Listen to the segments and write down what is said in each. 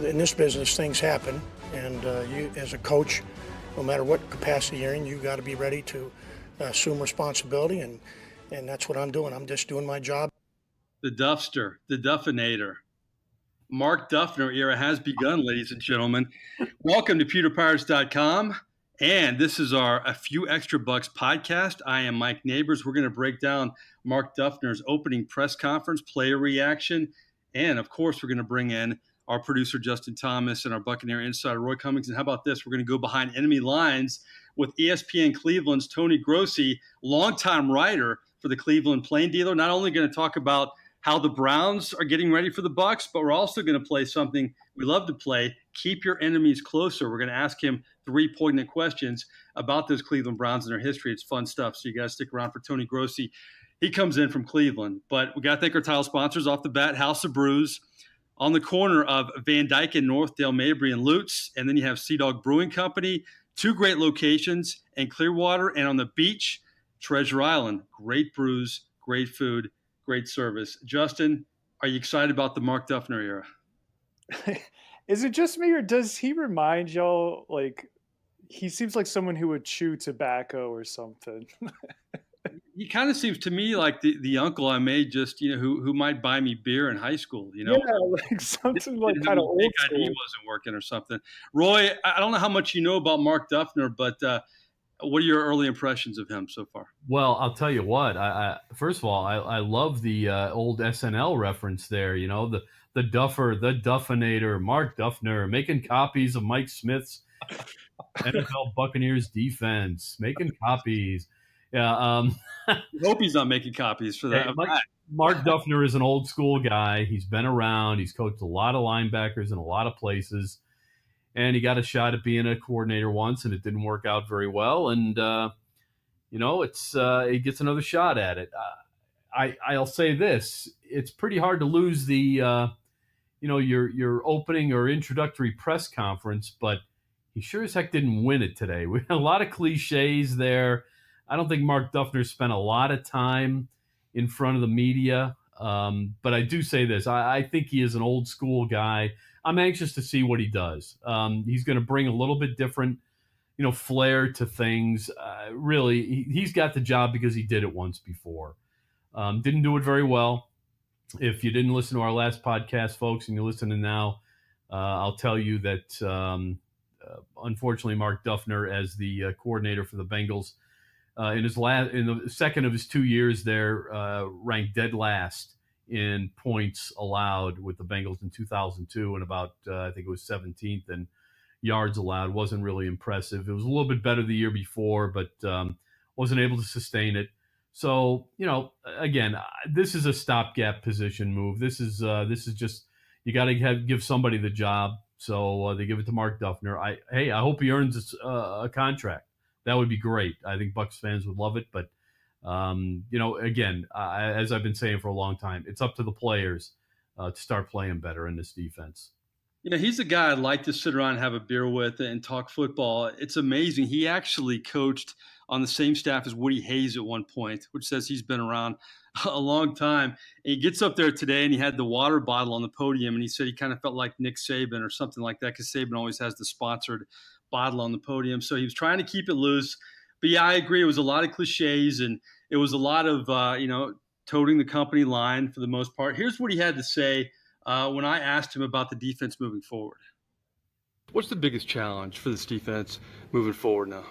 in this business, things happen, and you, as a coach, no matter what capacity you're in, you've got to be ready to assume responsibility, and that's what I'm doing. I'm just doing my job. The Duffster, the Duffinator. Mark Duffner era has begun, ladies and gentlemen. Welcome to PewterPirates.com, and this is our A Few Extra Bucs podcast. I am Mike Nabors. We're going to break down Mark Duffner's opening press conference, player reaction, and, of course, we're going to bring in our producer, Justin Thomas, and our Buccaneer insider, Roy Cummings. And how about this? We're going to go behind enemy lines with ESPN Cleveland's Tony Grossi, longtime writer for the Cleveland Plain Dealer. Not only going to talk about how the Browns are getting ready for the Bucs, but we're also going to play something we love to play, Keep Your Enemies Closer. We're going to ask him 3 poignant questions about those Cleveland Browns and their history. It's fun stuff, so you guys stick around for Tony Grossi. He comes in from Cleveland, but we got to thank our title sponsors off the bat, House of Brews, on the corner of Van Dyke and Northdale, Mabry and Lutz, and then you have Sea Dog Brewing Company, 2 great locations in Clearwater, and on the beach, Treasure Island. Great brews, great food, great service. Justin, are you excited about the Mark Duffner era? Is it just me, or does he remind y'all, like, he seems like someone who would chew tobacco or something? He kind of seems to me like the uncle I made, just, who might buy me beer in high school, Yeah, like something like kind of old school. ID wasn't working or something. Roy, I don't know how much you know about Mark Duffner, but what are your early impressions of him so far? Well, I'll tell you what. First of all, I love the old SNL reference there. The Duffer, the Duffinator, Mark Duffner, making copies of Mike Smith's NFL Buccaneers defense, making copies. Yeah. Hope he's not making copies for that. Mark Duffner is an old school guy. He's been around. He's coached a lot of linebackers in a lot of places. And he got a shot at being a coordinator once, and it didn't work out very well. And, he gets another shot at it. I'll say this. It's pretty hard to lose the, your opening or introductory press conference, but he sure as heck didn't win it today. We had a lot of cliches there. I don't think Mark Duffner spent a lot of time in front of the media. But I do say this. I think he is an old school guy. I'm anxious to see what he does. He's going to bring a little bit different, flair to things. Really, he's got the job because he did it once before. Didn't do it very well. If you didn't listen to our last podcast, folks, and you're listening now, I'll tell you that, unfortunately, Mark Duffner, as the coordinator for the Bengals, in the second of his 2 years there, ranked dead last in points allowed with the Bengals in 2002, and about I think it was 17th in yards allowed. Wasn't really impressive. It was a little bit better the year before, but wasn't able to sustain it. So again, this is a stopgap position move. This is just, you got to give somebody the job. So they give it to Mark Duffner. I hope he earns a contract. That would be great. I think Bucs fans would love it. But, again, as I've been saying for a long time, it's up to the players to start playing better in this defense. He's a guy I'd like to sit around and have a beer with and talk football. It's amazing. He actually coached on the same staff as Woody Hayes at one point, which says he's been around a long time. And he gets up there today and he had the water bottle on the podium, and he said he kind of felt like Nick Saban or something like that, because Saban always has the sponsored bottle on the podium. So he was trying to keep it loose. But yeah, I agree. It was a lot of cliches, and it was a lot of, toting the company line for the most part. Here's what he had to say when I asked him about the defense moving forward. What's the biggest challenge for this defense moving forward now?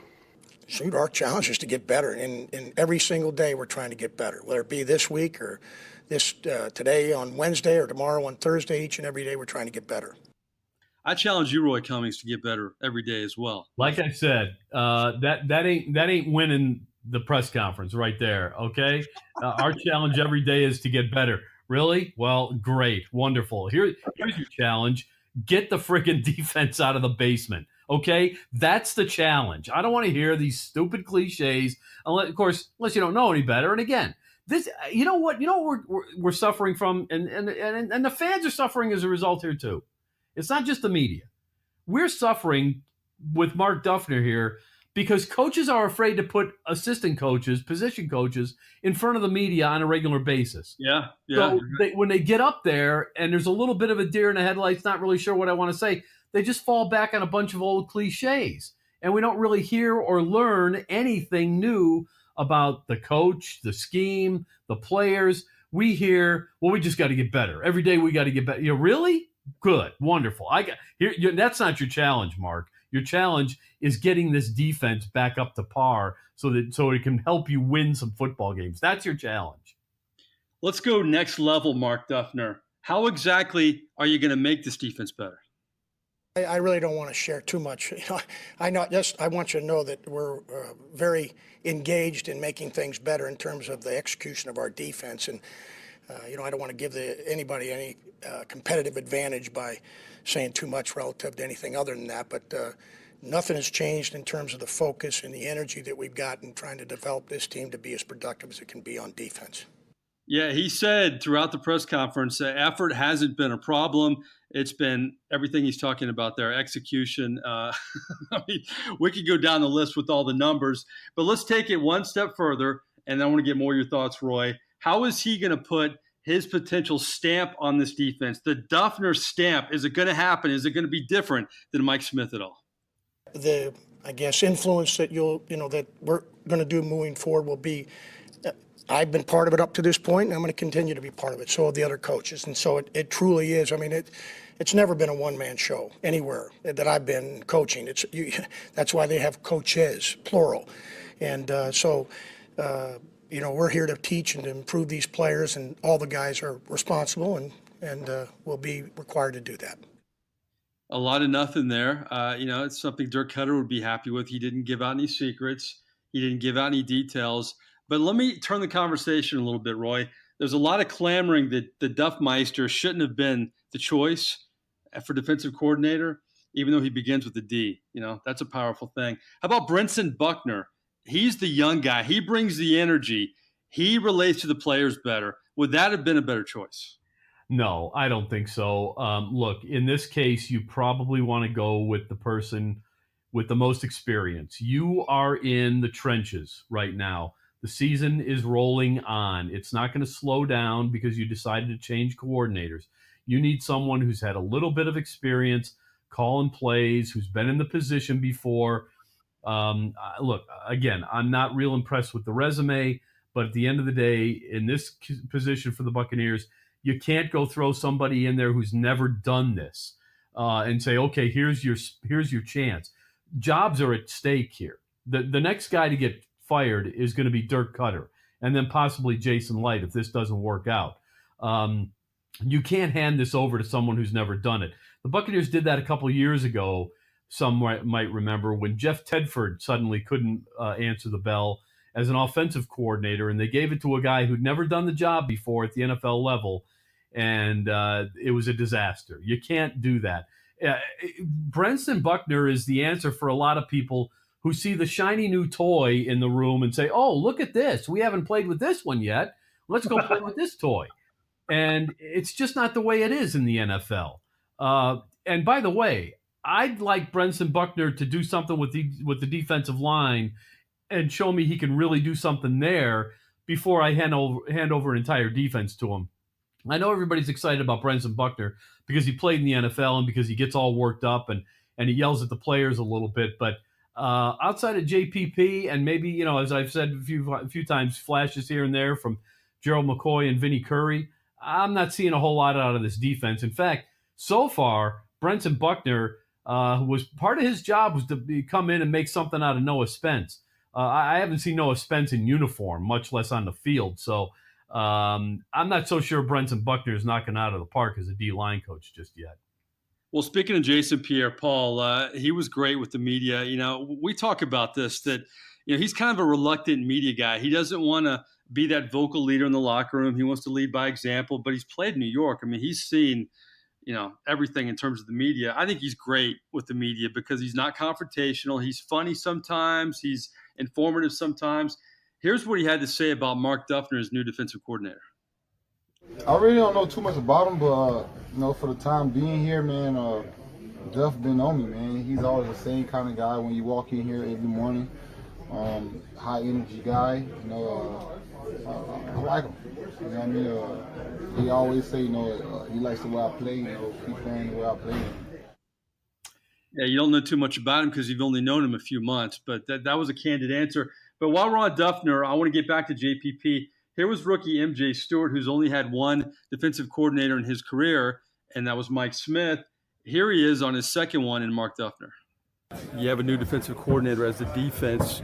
Shoot, our challenge is to get better. And every single day we're trying to get better, whether it be this week or this today on Wednesday or tomorrow on Thursday. Each and every day we're trying to get better. I challenge you, Roy Cummings, to get better every day as well. Like I said, that ain't winning the press conference right there. Okay, our challenge every day is to get better. Really? Well, great, wonderful. Here's your challenge: get the freaking defense out of the basement. Okay, that's the challenge. I don't want to hear these stupid cliches, unless you don't know any better. And again, this, what we're suffering from, and the fans are suffering as a result here too. It's not just the media. We're suffering with Mark Duffner here because coaches are afraid to put assistant coaches, position coaches, in front of the media on a regular basis. Yeah. So when they get up there and there's a little bit of a deer in the headlights, not really sure what I want to say, they just fall back on a bunch of old cliches. And we don't really hear or learn anything new about the coach, the scheme, the players. We hear, well, we just got to get better. Every day we got to get better. Really? Good. Wonderful. That's not your challenge, Mark. Your challenge is getting this defense back up to par so it can help you win some football games. That's your challenge. Let's go next level, Mark Duffner. How exactly are you going to make this defense better? I really don't want to share too much. I want you to know that we're very engaged in making things better in terms of the execution of our defense. And, I don't want to give anybody any competitive advantage by saying too much relative to anything other than that. But nothing has changed in terms of the focus and the energy that we've got in trying to develop this team to be as productive as it can be on defense. Yeah, he said throughout the press conference, effort hasn't been a problem. It's been everything he's talking about there, execution. I mean, we could go down the list with all the numbers, but let's take it one step further, and I want to get more of your thoughts, Roy. How is he going to put his potential stamp on this defense? The Duffner stamp, is it going to happen? Is it going to be different than Mike Smith at all? The, influence that that we're going to do moving forward will be I've been part of it up to this point, and I'm going to continue to be part of it. So have the other coaches. And so it truly is. I mean, it's never been a one-man show anywhere that I've been coaching. That's why they have coaches, plural. And we're here to teach and to improve these players, and all the guys are responsible and will be required to do that. A lot of nothing there. It's something Dirk Cutter would be happy with. He didn't give out any secrets. He didn't give out any details. But let me turn the conversation a little bit, Roy. There's a lot of clamoring that the Duffmeister shouldn't have been the choice for defensive coordinator, even though he begins with a D. That's a powerful thing. How about Brenson Buckner? He's the young guy. He brings the energy. He relates to the players better. Would that have been a better choice? No, I don't think so. Look, in this case, you probably want to go with the person with the most experience. You are in the trenches right now. The season is rolling on. It's not going to slow down because you decided to change coordinators. You need someone who's had a little bit of experience calling plays, who's been in the position before. Look, again, I'm not real impressed with the resume, but at the end of the day, in this position for the Buccaneers, you can't go throw somebody in there who's never done this and say, okay, here's your chance. Jobs are at stake here. The next guy to get fired is going to be Dirk Cutter, and then possibly Jason Light if this doesn't work out. You can't hand this over to someone who's never done it. The Buccaneers did that a couple of years ago, some might remember, when Jeff Tedford suddenly couldn't answer the bell as an offensive coordinator, and they gave it to a guy who'd never done the job before at the NFL level, and it was a disaster. You can't do that. Brenson Buckner is the answer for a lot of people who see the shiny new toy in the room and say, oh, look at this. We haven't played with this one yet. Let's go play with this toy. And it's just not the way it is in the NFL. And by the way, I'd like Brenson Buckner to do something with the defensive line and show me he can really do something there before I hand over an entire defense to him. I know everybody's excited about Brenson Buckner because he played in the NFL and because he gets all worked up and he yells at the players a little bit, but outside of JPP and maybe, as I've said a few times, flashes here and there from Gerald McCoy and Vinnie Curry, I'm not seeing a whole lot out of this defense. In fact, so far, Brenson Buckner was part of his job was to come in and make something out of Noah Spence. I haven't seen Noah Spence in uniform, much less on the field. So I'm not so sure Brenson Buckner is knocking out of the park as a D-line coach just yet. Well, speaking of Jason Pierre-Paul, he was great with the media. We talk about this, that he's kind of a reluctant media guy. He doesn't want to be that vocal leader in the locker room. He wants to lead by example, but he's played in New York. I mean, he's seen, everything in terms of the media. I think he's great with the media because he's not confrontational. He's funny sometimes. He's informative sometimes. Here's what he had to say about Mark Duffner, his new defensive coordinator. I really don't know too much about him, but for the time being here, man, Duff been on me, man. He's always the same kind of guy when you walk in here every morning. High energy guy. You know, I like him. You know what I mean? He always say, you know, he likes the way I play. You know, keep playing the way I play. Yeah, you don't know too much about him because you've only known him a few months, but that was a candid answer. But while we're on Duffner, I want to get back to JPP. Here was rookie MJ Stewart, who's only had one defensive coordinator in his career, and that was Mike Smith. Here he is on his second one in Mark Duffner. You have a new defensive coordinator as the defense.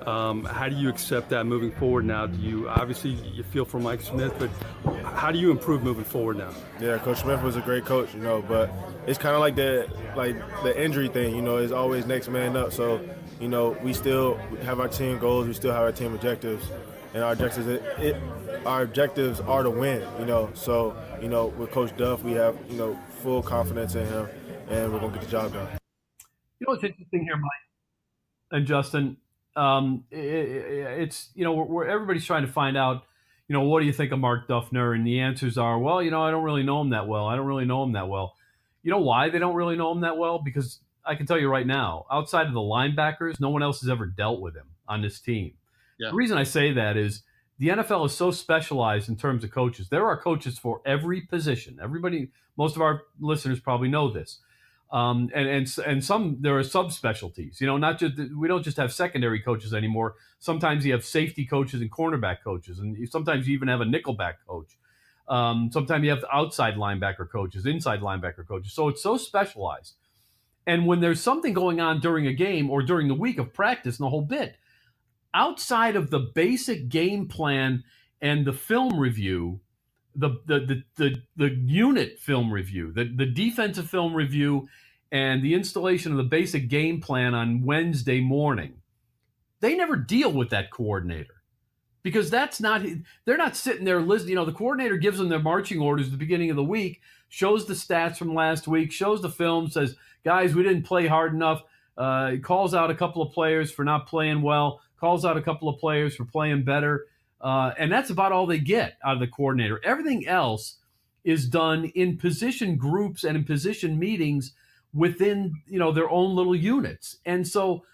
How do you accept that moving forward now? Do you obviously you feel for Mike Smith, but how do you improve moving forward now? Yeah, Coach Smith was a great coach, you know, but it's kind of like the injury thing, you know, is always next man up. So, you know, we still have our team goals, we still have our team objectives, and our objectives are to win, you know. So, you know, with Coach Duff, we have, you know, full confidence in him, and we're gonna get the job done. You know what's interesting here, Mike and Justin? It's, you know, where everybody's trying to find out, you know, what do you think of Mark Duffner? And the answers are, well, you know, I don't really know him that well. I don't really know him that well. You know why they don't really know him that well? Because I can tell you right now, outside of the linebackers, no one else has ever dealt with him on this team. Yeah. The reason I say that is the NFL is so specialized in terms of coaches. There are coaches for every position. Everybody, most of our listeners probably know this. And some, there are subspecialties, you know, not just, we don't just have secondary coaches anymore. Sometimes you have safety coaches and cornerback coaches, and sometimes you even have a nickelback coach. Sometimes you have outside linebacker coaches, inside linebacker coaches. So it's so specialized. And when there's something going on during a game or during the week of practice and the whole bit, outside of the basic game plan and the film review, the unit film review, the defensive film review, and the installation of the basic game plan on Wednesday morning, they never deal with that coordinator, because that's not, they're not sitting there listening. You know, the coordinator gives them their marching orders at the beginning of the week, shows the stats from last week, shows the film, says, guys, we didn't play hard enough, calls out a couple of players for not playing well, calls out a couple of players for playing better. And that's about all they get out of the coordinator. Everything else is done in position groups and in position meetings within, you know, their own little units. And so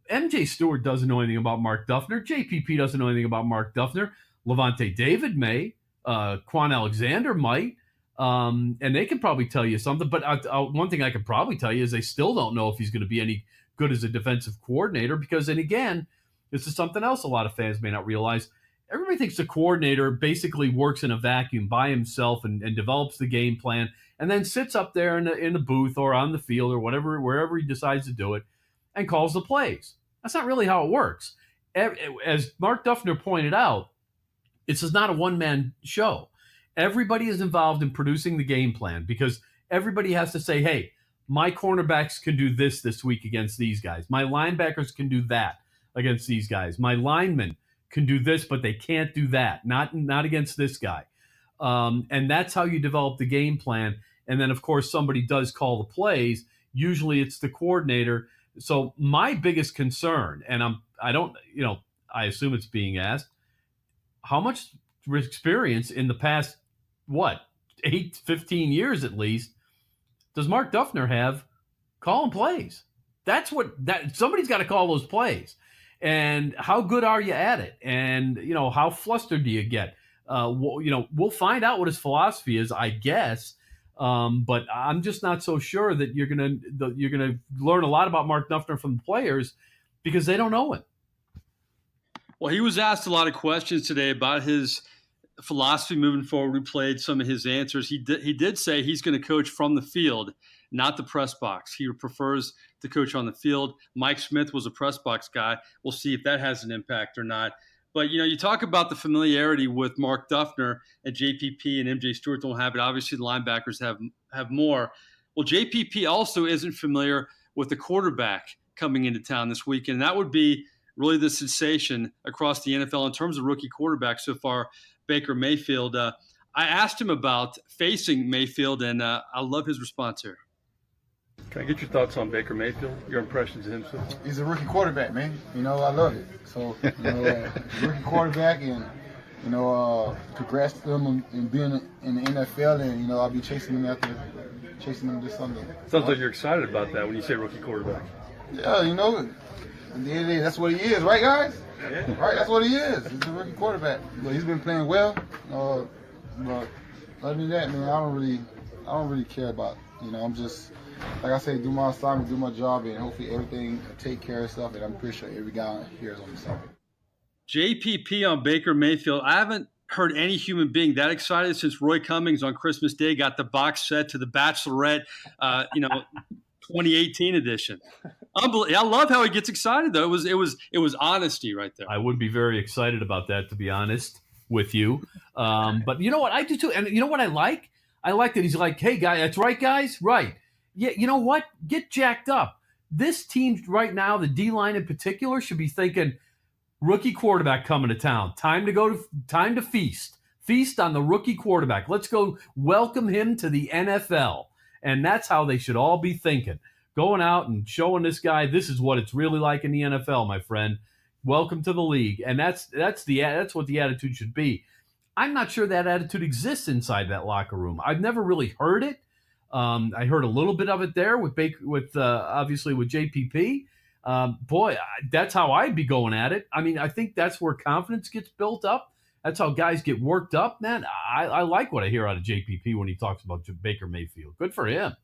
MJ Stewart doesn't know anything about Mark Duffner. JPP doesn't know anything about Mark Duffner. Levante David may. Quan Alexander might. And they can probably tell you something. But one thing I can probably tell you is they still don't know if he's going to be any good as a defensive coordinator, because, and again, this is something else a lot of fans may not realize. Everybody thinks the coordinator basically works in a vacuum by himself and develops the game plan and then sits up there in the booth or on the field or whatever, wherever he decides to do it, and calls the plays. That's not really how it works. As Mark Duffner pointed out, this is not a one-man show. Everybody is involved in producing the game plan, because everybody has to say, hey, my cornerbacks can do this week against these guys. My linebackers can do that against these guys. My linemen can do this, but they can't do that. Not against this guy. And that's how you develop the game plan. And then, of course, somebody does call the plays. Usually it's the coordinator. So my biggest concern, and I assume it's being asked, how much experience in the past, 15 years at least, does Mark Duffner have calling plays? Somebody's got to call those plays. And how good are you at it? And, you know, how flustered do you get? We'll find out what his philosophy is, I guess. But I'm just not so sure that you're gonna learn a lot about Mark Duffner from the players, because they don't know him. Well, he was asked a lot of questions today about his philosophy moving forward. We played some of his answers. He did say he's going to coach from the field, not the press box. He prefers to coach on the field. Mike Smith was a press box guy. We'll see if that has an impact or not. But, you know, you talk about the familiarity with Mark Duffner, and JPP and MJ Stewart don't have it. Obviously, the linebackers have more. Well, JPP also isn't familiar with the quarterback coming into town this weekend. And that would be really the sensation across the NFL in terms of rookie quarterbacks so far, Baker Mayfield. I asked him about facing Mayfield, and I love his response here. Can I get your thoughts on Baker Mayfield, your impressions of him so far? He's a rookie quarterback, man. You know, I love it. So, you know, rookie quarterback, and congrats to them and being in the NFL, and I'll be chasing them this Sunday. Sounds like you're excited about that when you say rookie quarterback. Yeah, at the end of the day, that's what he is, right, guys? Yeah. Right, that's what he is. He's a rookie quarterback. But he's been playing well. But other than that, man, I don't really care about. I'm just, like I say, do my assignment, do my job, and hopefully everything take care of itself. And I'm pretty sure every guy here is on the side. JPP on Baker Mayfield. I haven't heard any human being that excited since Roy Cummings on Christmas Day got the box set to the Bachelorette, 2018 edition. Unbelievable. I love how he gets excited though. It was honesty right there. I would be very excited about that, to be honest with you. But you know what? I do too. And you know what I like? I like that he's like, hey, guy, that's right, guys. Right. Yeah, you know what? Get jacked up. This team right now, the D-line in particular, should be thinking, rookie quarterback coming to town. Time to feast. Feast on the rookie quarterback. Let's go welcome him to the NFL. And that's how they should all be thinking. Going out and showing this guy, this is what it's really like in the NFL, my friend. Welcome to the league. And that's what the attitude should be. I'm not sure that attitude exists inside that locker room. I've never really heard it. I heard a little bit of it there obviously with JPP. That's how I'd be going at it. I mean, I think that's where confidence gets built up. That's how guys get worked up, man. I like what I hear out of JPP when he talks about Baker Mayfield. Good for him.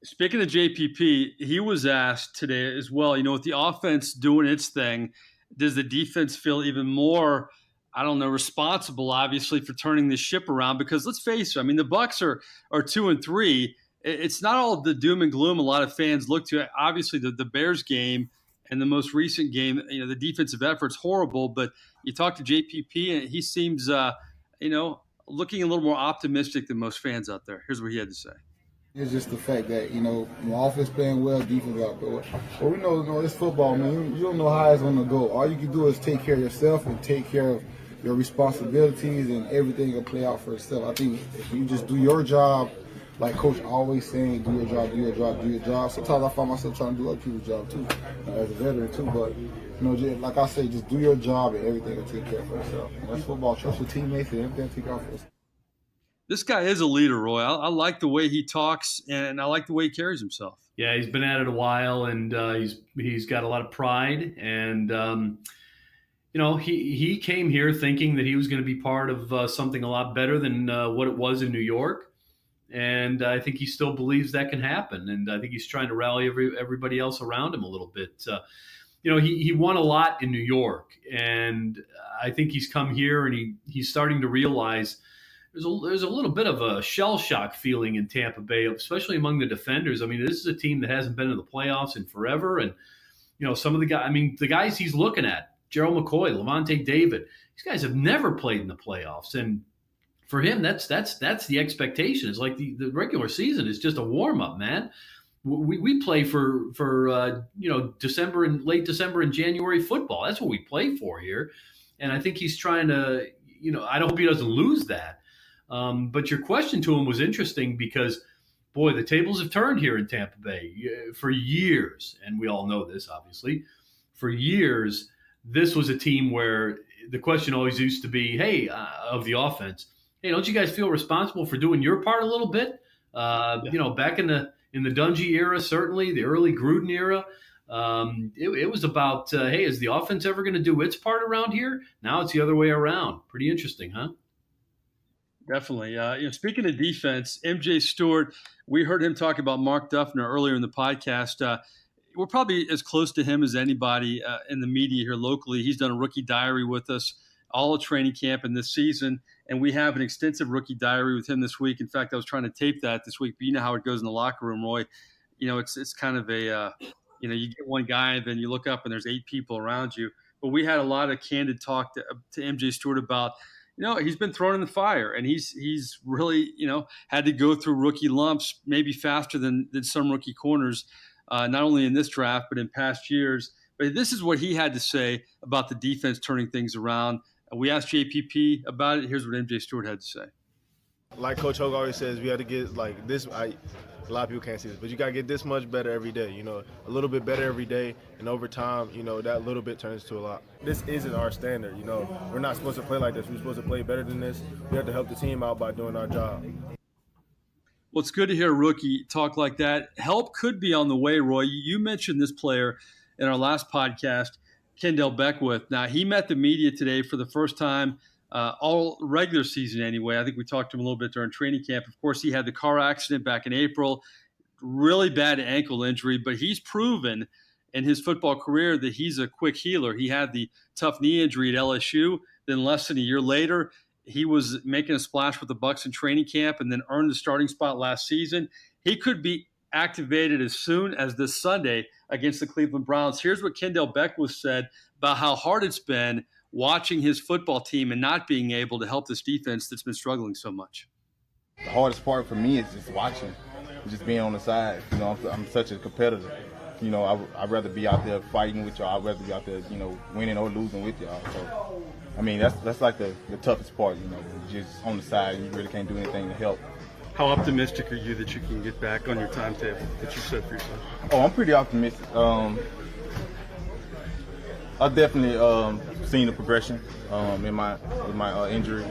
Speaking of JPP, he was asked today as well, with the offense doing its thing, does the defense feel even more, responsible, obviously, for turning this ship around? Because let's face it, I mean, the Bucs are 2-3. It's not all the doom and gloom a lot of fans look to. Obviously, the Bears game and the most recent game, the defensive effort's horrible. But you talk to JPP, and he seems, looking a little more optimistic than most fans out there. Here's what he had to say. It's just the fact that, offense playing well, defense out there. But we know it's football, man. You don't know how it's going to go. All you can do is take care of yourself and take care of your responsibilities, and everything will play out for itself. I think if you just do your job, like Coach always saying, do your job, do your job, do your job. Sometimes I find myself trying to do other people's job too, as a veteran too. But, like I say, just do your job and everything will take care of itself. And that's football. Trust your teammates and everything will take care of itself. This guy is a leader, Roy. I like the way he talks, and I like the way he carries himself. Yeah, he's been at it a while, and he's got a lot of pride. And he came here thinking that he was going to be part of something a lot better than what it was in New York. And I think he still believes that can happen. And I think he's trying to rally everybody else around him a little bit. He won a lot in New York, and I think he's come here and he's starting to realize there's a little bit of a shell shock feeling in Tampa Bay, especially among the defenders. I mean, this is a team that hasn't been in the playoffs in forever. And, some of the guys he's looking at, Gerald McCoy, Levante David, these guys have never played in the playoffs. And for him, that's the expectation. It's like the regular season is just a warm up, man. We play for December and late December and January football. That's what we play for here. And I think he's trying to, I hope he doesn't lose that. But your question to him was interesting because, boy, the tables have turned here in Tampa Bay for years. And we all know this, obviously. For years, this was a team where the question always used to be, hey, of the offense, hey, don't you guys feel responsible for doing your part a little bit? Back in the Dungy era, certainly, the early Gruden era, it was about, hey, is the offense ever going to do its part around here? Now it's the other way around. Pretty interesting, huh? Definitely. Speaking of defense, MJ Stewart, we heard him talk about Mark Duffner earlier in the podcast. We're probably as close to him as anybody in the media here locally. He's done a rookie diary with us all of training camp and this season, and we have an extensive rookie diary with him this week. In fact, I was trying to tape that this week, but you know how it goes in the locker room, Roy. It's kind of a you get one guy and then you look up and there's 8 people around you. But we had a lot of candid talk to MJ Stewart about, he's been thrown in the fire, and he's really, had to go through rookie lumps maybe faster than some rookie corners, not only in this draft but in past years. But this is what he had to say about the defense turning things around. We asked JPP about it. Here's what MJ Stewart had to say. Like Coach Hogue always says, we had to get like this. A lot of people can't see this, but you got to get this much better every day, you know, a little bit better every day. And over time, you know, that little bit turns to a lot. This isn't our standard, you know. We're not supposed to play like this. We're supposed to play better than this. We have to help the team out by doing our job. Well, it's good to hear a rookie talk like that. Help could be on the way, Roy. You mentioned this player in our last podcast, Kendell Beckwith. Now, he met the media today for the first time all regular season anyway. I think we talked to him a little bit during training camp. Of course, he had the car accident back in April, really bad ankle injury, but he's proven in his football career that he's a quick healer. He had the tough knee injury at LSU. Then less than a year later, he was making a splash with the Bucs in training camp and then earned the starting spot last season. He could be activated as soon as this Sunday against the Cleveland Browns. Here's what Kendell Beckwith said about how hard it's been watching his football team and not being able to help this defense that's been struggling so much. The hardest part for me is just watching, just being on the side. You know, I'm such a competitor. You know, I'd rather be out there fighting with y'all. I'd rather be out there, you know, winning or losing with y'all. So, I mean, that's like the toughest part, you know, just on the side. You really can't do anything to help. How optimistic are you that you can get back on your timetable that you set for yourself? Oh, I'm pretty optimistic. I've definitely seen the progression in my injury.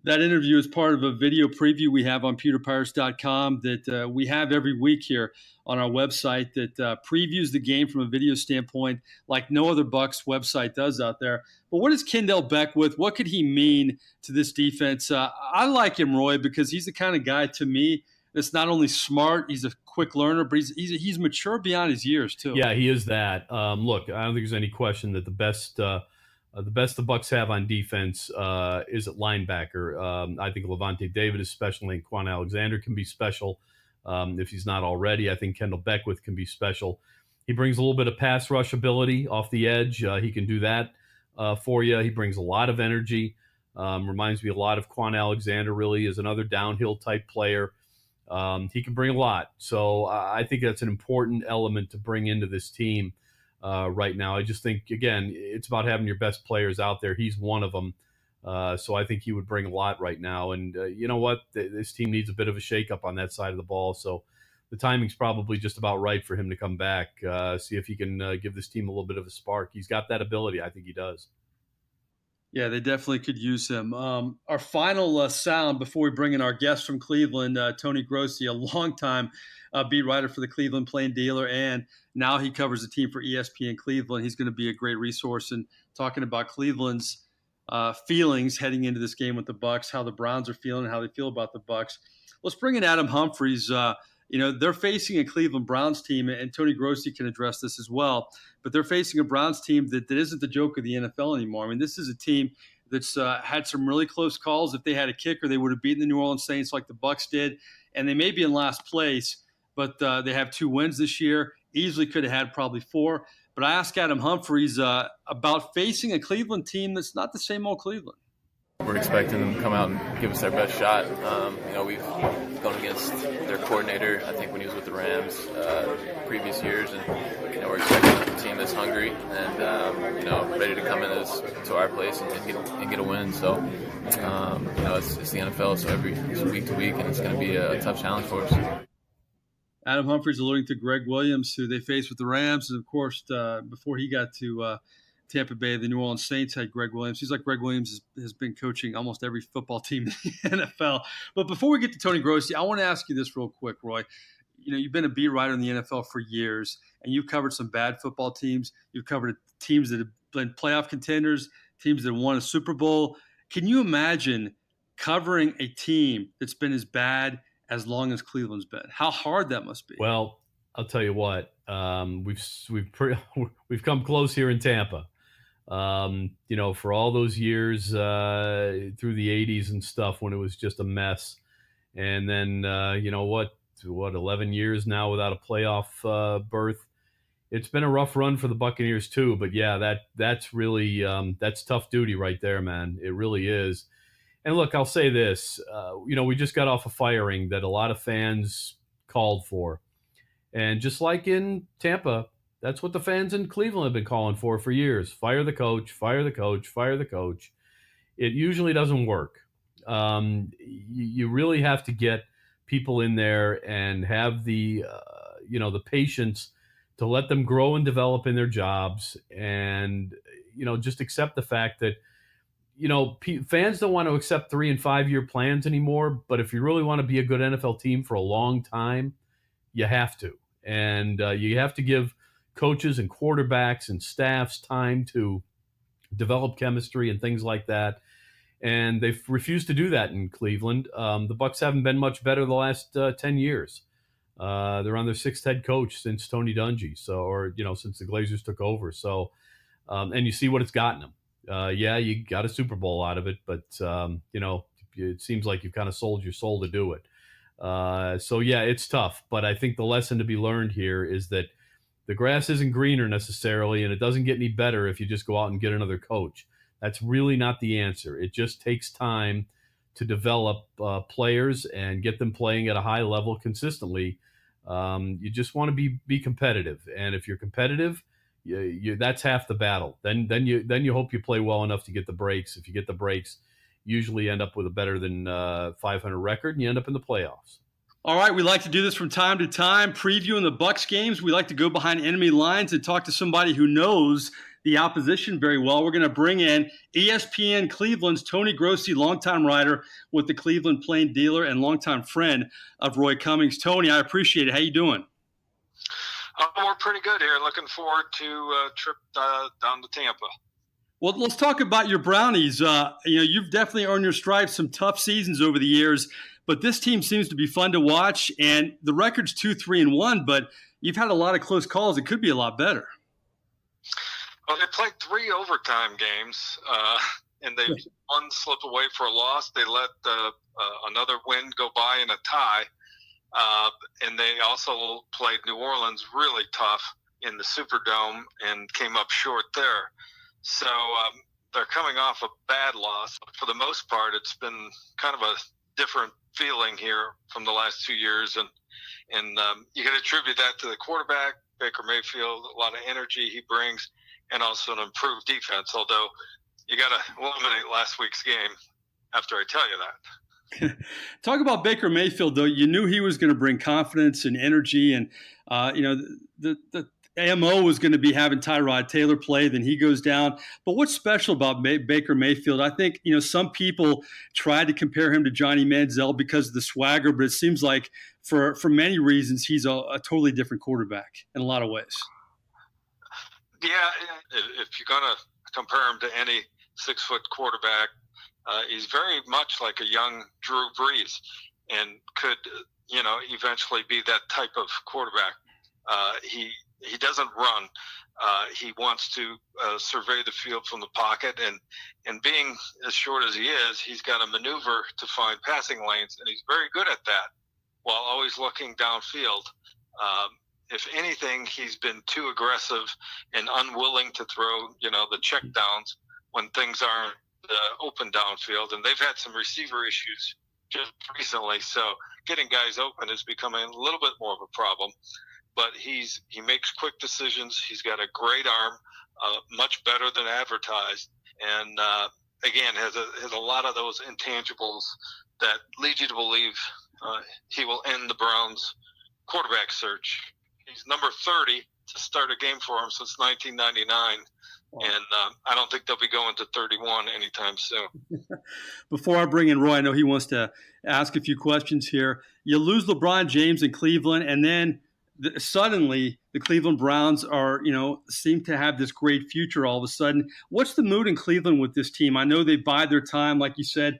That interview is part of a video preview we have on pewterpirates.com that we have every week here on our website that previews the game from a video standpoint like no other Bucs website does out there. But what is Kendell Beckwith? What could he mean to this defense? I like him, Roy, because he's the kind of guy to me that's not only smart, he's a quick learner, but he's mature beyond his years too. Yeah, he is that. Look, I don't think there's any question that the best the Bucs have on defense is at linebacker. I think Levante David is special, and Quan Alexander can be special if he's not already. I think Kendell Beckwith can be special. He brings a little bit of pass rush ability off the edge. He can do that for you. He brings a lot of energy. Reminds me a lot of Quan Alexander, really, is another downhill type player. He can bring a lot. So I think that's an important element to bring into this team right now. I just think, again, it's about having your best players out there. He's one of them. So I think he would bring a lot right now. And you know what? This team needs a bit of a shakeup on that side of the ball. So the timing's probably just about right for him to come back, see if he can give this team a little bit of a spark. He's got that ability. I think he does. Yeah, they definitely could use him. Our final sound before we bring in our guest from Cleveland, Tony Grossi, a longtime beat writer for the Cleveland Plain Dealer, and now he covers the team for ESPN Cleveland. He's going to be a great resource in talking about Cleveland's feelings heading into this game with the Bucs, how the Browns are feeling, and how they feel about the Bucs. Let's bring in Adam Humphries. They're facing a Cleveland Browns team, and Tony Grossi can address this as well, but they're facing a Browns team that isn't the joke of the NFL anymore. I mean, this is a team that's had some really close calls. If they had a kicker, they would have beaten the New Orleans Saints like the Bucs did, and they may be in last place, but they have 2 wins this year. Easily could have had probably 4. But I asked Adam Humphries about facing a Cleveland team that's not the same old Cleveland. We're expecting them to come out and give us their best shot. We've gone against their coordinator, I think, when he was with the Rams previous years, and we're expecting a team that's hungry and ready to come to our place and get a win. So it's the NFL, so it's week to week, and it's going to be a tough challenge for us. Adam Humphries alluding to Greg Williams, who they faced with the Rams, and of course, before he got to Tampa Bay, the New Orleans Saints had Greg Williams. He's like Greg Williams has been coaching almost every football team in the NFL. But before we get to Tony Grossi, I want to ask you this real quick, Roy. You've been a beat writer in the NFL for years, and you've covered some bad football teams. You've covered teams that have been playoff contenders, teams that have won a Super Bowl. Can you imagine covering a team that's been as bad as long as Cleveland's been? How hard that must be. Well, I'll tell you what. We've come close here in Tampa. For all those years through the 80s and stuff when it was just a mess. And then, 11 years now without a playoff berth. It's been a rough run for the Buccaneers too. But yeah, that's really that's tough duty right there, man. It really is. And look, I'll say this, we just got off a firing that a lot of fans called for. And just like in Tampa, that's what the fans in Cleveland have been calling for years. Fire the coach, fire the coach, fire the coach. It usually doesn't work. You really have to get people in there and have the the patience to let them grow and develop in their jobs, and just accept the fact that fans don't want to accept 3 and 5 year plans anymore. But if you really want to be a good NFL team for a long time, you have to, and you have to give coaches and quarterbacks and staffs time to develop chemistry and things like that. And they've refused to do that in Cleveland. The Bucs haven't been much better the last 10 years. They're on their 6th head coach since Tony Dungy, since the Glazers took over. So, and you see what it's gotten them. You got a Super Bowl out of it, but it seems like you've kind of sold your soul to do it. It's tough. But I think the lesson to be learned here is that the grass isn't greener necessarily, and it doesn't get any better if you just go out and get another coach. That's really not the answer. It just takes time to develop players and get them playing at a high level consistently. You just want to be competitive, and if you're competitive, that's half the battle. Then you hope you play well enough to get the breaks. If you get the breaks, you usually end up with a better than 500 record, and you end up in the playoffs. All right, we like to do this from time to time, previewing the Bucs games. We like to go behind enemy lines and talk to somebody who knows the opposition very well. We're going to bring in ESPN Cleveland's Tony Grossi, longtime writer with the Cleveland Plain Dealer and longtime friend of Roy Cummings. Tony, I appreciate it. How you doing? We're pretty good here. Looking forward to a trip down to Tampa. Well, let's talk about your Brownies. You've definitely earned your stripes, some tough seasons over the years, but this team seems to be fun to watch. And the record's 2-3-1, but you've had a lot of close calls. It could be a lot better. Well, they played 3 overtime games, and they one slipped away for a loss. They let another win go by in a tie, and they also played New Orleans really tough in the Superdome and came up short there. So they're coming off a bad loss. For the most part, it's been kind of a different feeling here from the last 2 years, and you can attribute that to the quarterback, Baker Mayfield, a lot of energy he brings, and also an improved defense, although you got to eliminate last week's game after I tell you that. Talk about Baker Mayfield, though. You knew he was going to bring confidence and energy, and the AMO was going to be having Tyrod Taylor play, then he goes down. But what's special about Baker Mayfield? I think, some people tried to compare him to Johnny Manziel because of the swagger, but it seems like for many reasons, he's a totally different quarterback in a lot of ways. Yeah, if you're going to compare him to any 6-foot quarterback, he's very much like a young Drew Brees and could, eventually be that type of quarterback. He doesn't run. He wants to survey the field from the pocket, and being as short as he is, he's got to maneuver to find passing lanes, and he's very good at that while always looking downfield. If anything, he's been too aggressive and unwilling to throw, the check downs when things aren't open downfield. And they've had some receiver issues just recently. So getting guys open is becoming a little bit more of a problem. But he makes quick decisions. He's got a great arm, much better than advertised. And, again, has a lot of those intangibles that lead you to believe he will end the Browns' quarterback search. He's number 30 to start a game for him since 1999. Wow. And I don't think they'll be going to 31 anytime soon. Before I bring in Roy, I know he wants to ask a few questions here. You lose LeBron James in Cleveland, and then suddenly the Cleveland Browns seem to have this great future all of a sudden. What's the mood in Cleveland with this team? I know they bide their time, like you said,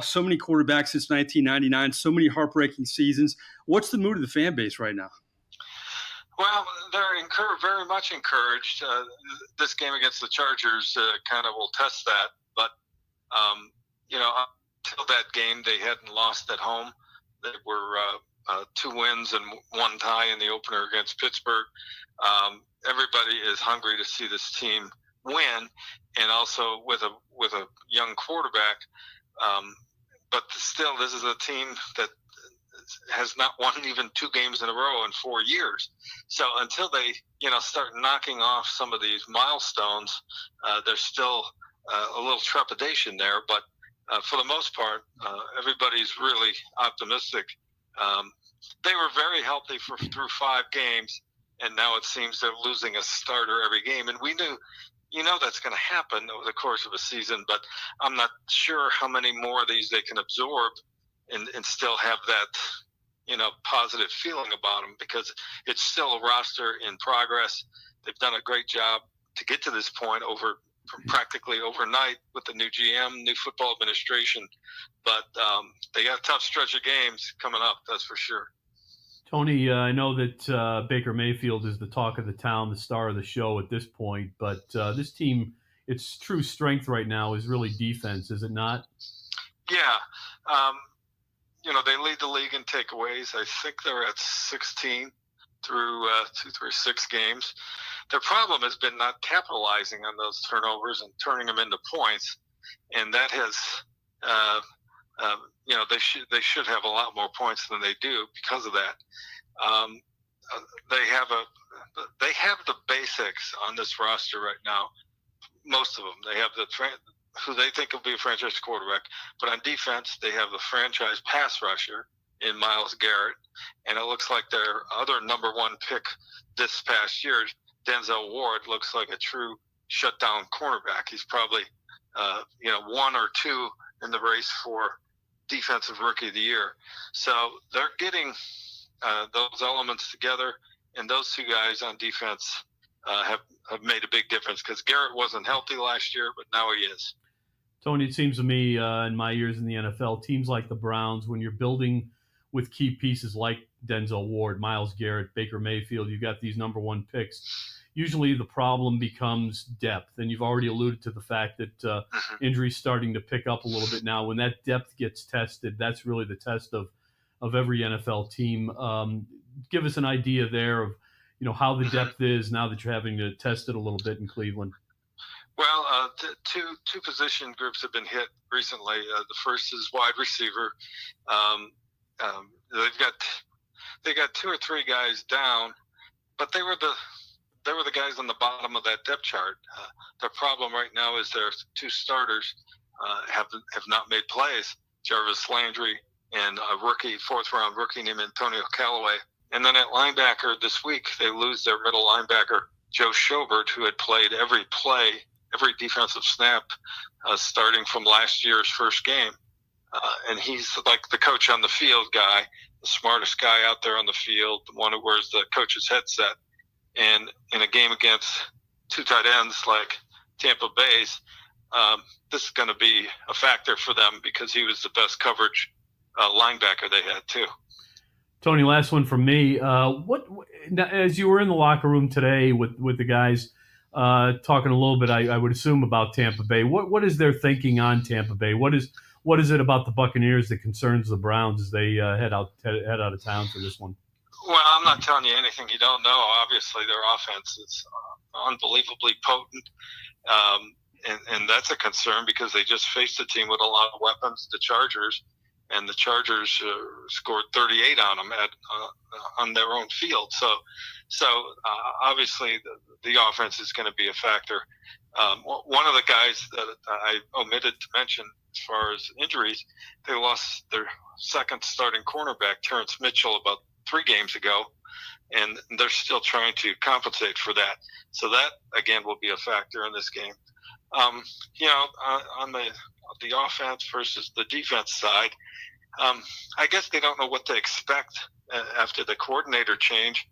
so many quarterbacks since 1999, so many heartbreaking seasons. What's the mood of the fan base right now? Well, they're very much encouraged. This game against the Chargers kind of will test that. But, until that game, they hadn't lost at home. They were 2 wins and 1 tie in the opener against Pittsburgh. Everybody is hungry to see this team win, and also with a young quarterback. But still, this is a team that has not won even 2 games in a row in 4 years. So until they, start knocking off some of these milestones, there's still a little trepidation there. But for the most part, everybody's really optimistic They were very healthy through 5 games, and now it seems they're losing a starter every game. And we knew, that's going to happen over the course of a season, but I'm not sure how many more of these they can absorb and still have that, positive feeling about them, because it's still a roster in progress. They've done a great job to get to this point practically overnight with the new GM, new football administration. But they got a tough stretch of games coming up, that's for sure. Tony, I know that Baker Mayfield is the talk of the town, the star of the show at this point, but this team, its true strength right now is really defense, is it not? Yeah. They lead the league in takeaways. I think they're at 16 through 6 games. Their problem has been not capitalizing on those turnovers and turning them into points, and that has, they should have a lot more points than they do because of that. They have the basics on this roster right now. Most of them. They have who they think will be a franchise quarterback, but on defense they have the franchise pass rusher in Myles Garrett, and it looks like their other number 1 pick this past year, Denzel Ward, looks like a true shutdown cornerback. He's probably 1 or 2 in the race for Defensive Rookie of the Year. So they're getting those elements together, and those 2 guys on defense have made a big difference, because Garrett wasn't healthy last year, but now he is. Tony, it seems to me in my years in the NFL, teams like the Browns, when you're building with key pieces like Denzel Ward, Myles Garrett, Baker Mayfield, you've got these number 1 picks. Usually the problem becomes depth, and you've already alluded to the fact that injuries starting to pick up a little bit now. When that depth gets tested, that's really the test of every NFL team. Give us an idea there of how the depth is now that you're having to test it a little bit in Cleveland. Well, two position groups have been hit recently. The first is wide receiver. They got 2 or 3 guys down, but they were the guys on the bottom of that depth chart. Their problem right now is their 2 starters have not made plays. Jarvis Landry and a 4th round rookie named Antonio Callaway. And then at linebacker this week, they lose their middle linebacker, Joe Schobert, who had played every defensive snap starting from last year's first game. And he's like the coach on the field guy, the smartest guy out there on the field, the one who wears the coach's headset. And in a game against 2 tight ends like Tampa Bay's, this is going to be a factor for them, because he was the best coverage linebacker they had too. Tony, last one from me. As you were in the locker room today with the guys talking a little bit, I would assume, about Tampa Bay. What is their thinking on Tampa Bay? What is it about the Buccaneers that concerns the Browns as they head out of town for this one? Well, I'm not telling you anything you don't know. Obviously, their offense is unbelievably potent, and that's a concern, because they just faced a team with a lot of weapons, the Chargers, and the Chargers scored 38 on them on their own field. So obviously the offense is going to be a factor. One of the guys that I omitted to mention as far as injuries, they lost their second starting cornerback, Terrence Mitchell, about 3 games ago, and they're still trying to compensate for that. So that, again, will be a factor in this game. On the offense versus the defense side, I guess they don't know what to expect after the coordinator change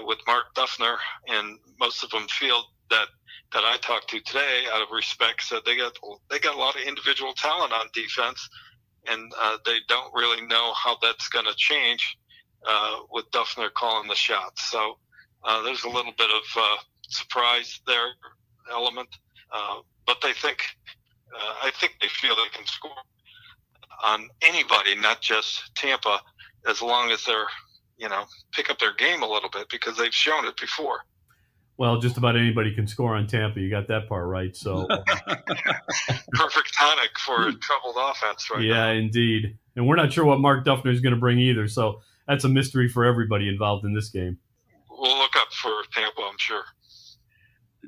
with Mark Duffner, and most of them feel that I talked to today, out of respect, said they got a lot of individual talent on defense, and they don't really know how that's going to change with Duffner calling the shots. So there's a little bit of surprise there element, but I think they feel they can score on anybody, not just Tampa, as long as they're pick up their game a little bit, because they've shown it before. Well, just about anybody can score on Tampa. You got that part right. So perfect tonic for a troubled offense right now. Yeah, indeed. And we're not sure what Mark Duffner is going to bring either. So that's a mystery for everybody involved in this game. We'll look up for Tampa, I'm sure.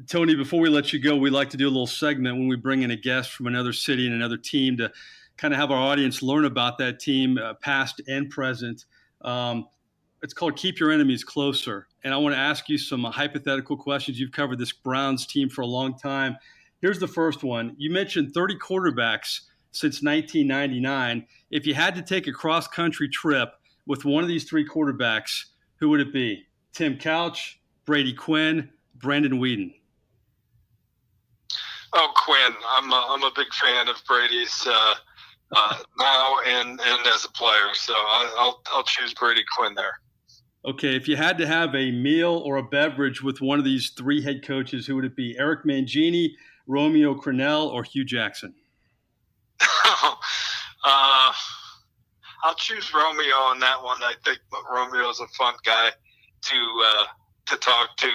Tony, before we let you go, we like to do a little segment when we bring in a guest from another city and another team to kind of have our audience learn about that team, past and present. It's called Keep Your Enemies Closer. And I want to ask you some hypothetical questions. You've covered this Browns team for a long time. Here's the first one. You mentioned 30 quarterbacks since 1999. If you had to take a cross-country trip with one of these three quarterbacks, who would it be? Tim Couch, Brady Quinn, Brandon Weeden? Oh, Quinn. I'm a big fan of Brady's now and as a player, so I'll choose Brady Quinn there. Okay, if you had to have a meal or a beverage with one of these three head coaches, who would it be? Eric Mangini, Romeo Crennel, or Hugh Jackson? I'll choose Romeo on that one. I think Romeo's a fun guy to talk to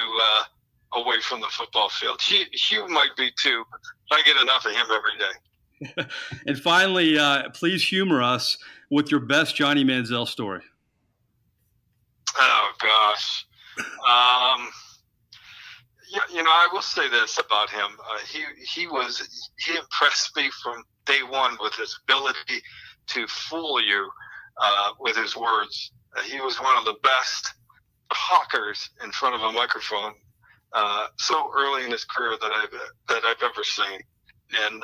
away from the football field. Hugh might be too, but I get enough of him every day. And finally, please humor us with your best Johnny Manziel story. Oh gosh, I will say this about him: he impressed me from day one with his ability to fool you with his words. He was one of the best talkers in front of a microphone so early in his career that I've ever seen, and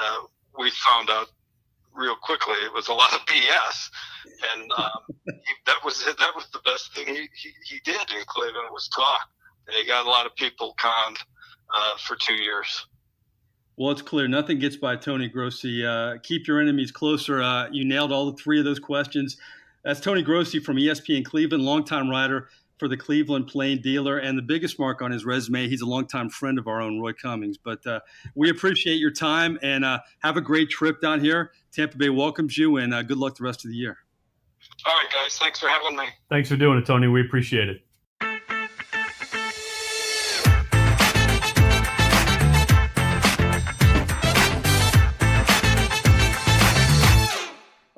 we found out real quickly it was a lot of BS, and that was the best thing he did in Cleveland was talk, and he got a lot of people conned for 2 years. Well, it's clear nothing gets by Tony Grossi. Keep your enemies closer. You nailed all the three of those questions. That's Tony Grossi from ESPN Cleveland, longtime writer for the Cleveland Plain Dealer, and the biggest mark on his resume, he's a longtime friend of our own, Roy Cummings. But we appreciate your time, and have a great trip down here. Tampa Bay welcomes you, and good luck the rest of the year. All right, guys. Thanks for having me. Thanks for doing it, Tony. We appreciate it.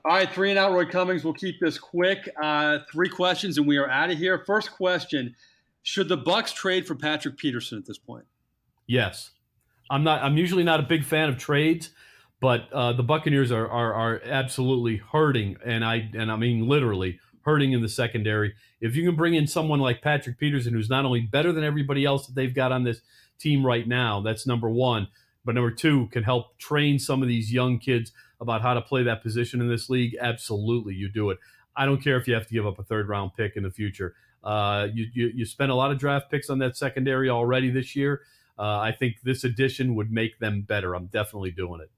All right, 3 and Out, Roy Cummings. We'll keep this quick. 3 questions, and we are out of here. First question: should the Bucs trade for Patrick Peterson at this point? Yes. I'm usually not a big fan of trades, but the Buccaneers are absolutely hurting, and I mean literally hurting in the secondary. If you can bring in someone like Patrick Peterson, who's not only better than everybody else that they've got on this team right now, that's number one, but number two, can help train some of these young kids about how to play that position in this league, absolutely, you do it. I don't care if you have to give up a third-round pick in the future. You spent a lot of draft picks on that secondary already this year. I think this addition would make them better. I'm definitely doing it.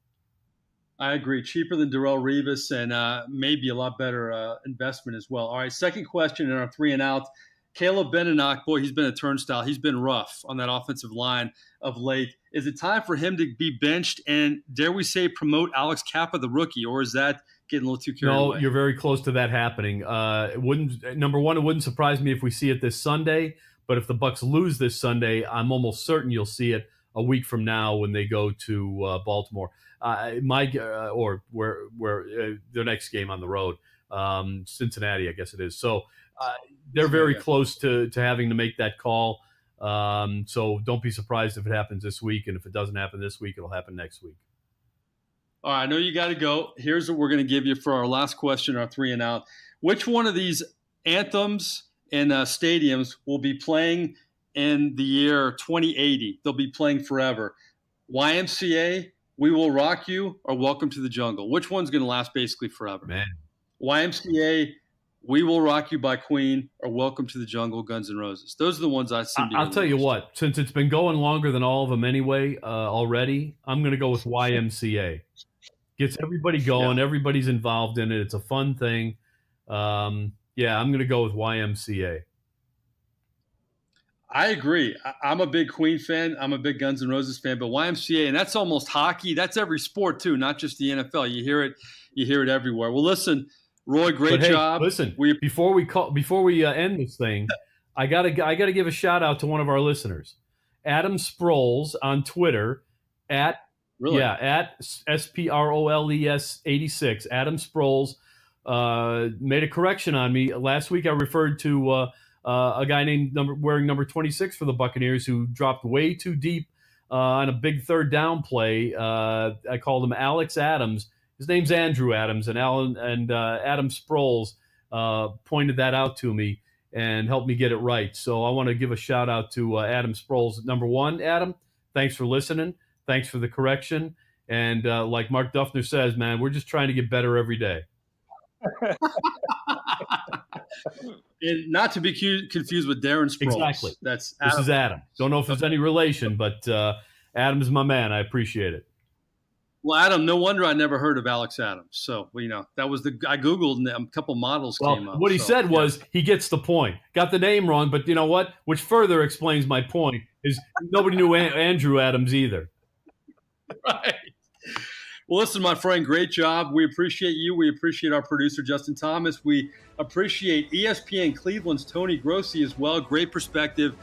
I agree. Cheaper than Darrelle Revis, and maybe a lot better investment as well. All right, second question in our 3 and Out. Caleb Benenoch, boy, he's been a turnstile. He's been rough on that offensive line of late. Is it time for him to be benched and, dare we say, promote Alex Kappa, the rookie, or is that getting a little too carried away? No, you're very close to that happening. Number one, it wouldn't surprise me if we see it this Sunday, but if the Bucs lose this Sunday, I'm almost certain you'll see it a week from now when they go to Baltimore. Or where their next game on the road, Cincinnati, I guess it is. So they're very close to having to make that call. So don't be surprised if it happens this week, and if it doesn't happen this week, it'll happen next week. All right, I know you got to go. Here's what we're going to give you for our last question, our 3 and Out. Which one of these anthems and stadiums will be playing in the year 2080? They'll be playing forever. YMCA, We Will Rock You, or Welcome to the Jungle? Which one's going to last basically forever? Man. YMCA, We Will Rock You by Queen, or Welcome to the Jungle, Guns N' Roses. Those are the ones I seem to be. I'll tell you what, since it's been going longer than all of them anyway already, I'm going to go with YMCA. Gets everybody going. Yeah. Everybody's involved in it. It's a fun thing. I'm going to go with YMCA. I agree. I'm a big Queen fan. I'm a big Guns N' Roses fan, but YMCA, and that's almost hockey. That's every sport too, not just the NFL. You hear it everywhere. Well, listen, Roy, great job. Listen, before we end this thing, I gotta give a shout out to one of our listeners, Adam Sproles on Twitter at SPROLES 86. Adam Sproles made a correction on me last week. I referred to a guy wearing number 26 for the Buccaneers who dropped way too deep on a big third down play. I called him Alex Adams. His name's Andrew Adams, and Adam Sproles pointed that out to me and helped me get it right. So I want to give a shout out to Adam Sproles. Number one, Adam, thanks for listening. Thanks for the correction. And like Mark Duffner says, man, we're just trying to get better every day. And not to be confused with Darren Sproles. Exactly. This is Adam. Don't know if there's any relation, but Adam is my man. I appreciate it. Well, Adam, no wonder I never heard of Alex Adams. So, that was I Googled and a couple models came up. What he said was he gets the point. Got the name wrong, but you know what? Which further explains my point is nobody knew Andrew Adams either. Right. Well, listen, my friend, great job. We appreciate you. We appreciate our producer, Justin Thomas. We appreciate ESPN Cleveland's Tony Grossi as well. Great perspective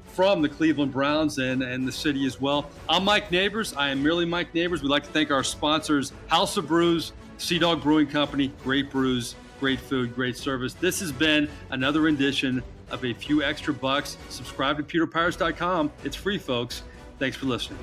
from the Cleveland Browns and the city as well. I'm Mike Nabors. I am merely Mike Nabors. We'd like to thank our sponsors, House of Brews, Sea Dog Brewing Company, great brews, great food, great service. This has been another edition of A Few Extra Bucs. Subscribe to pewterpirates.com. It's free, folks. Thanks for listening.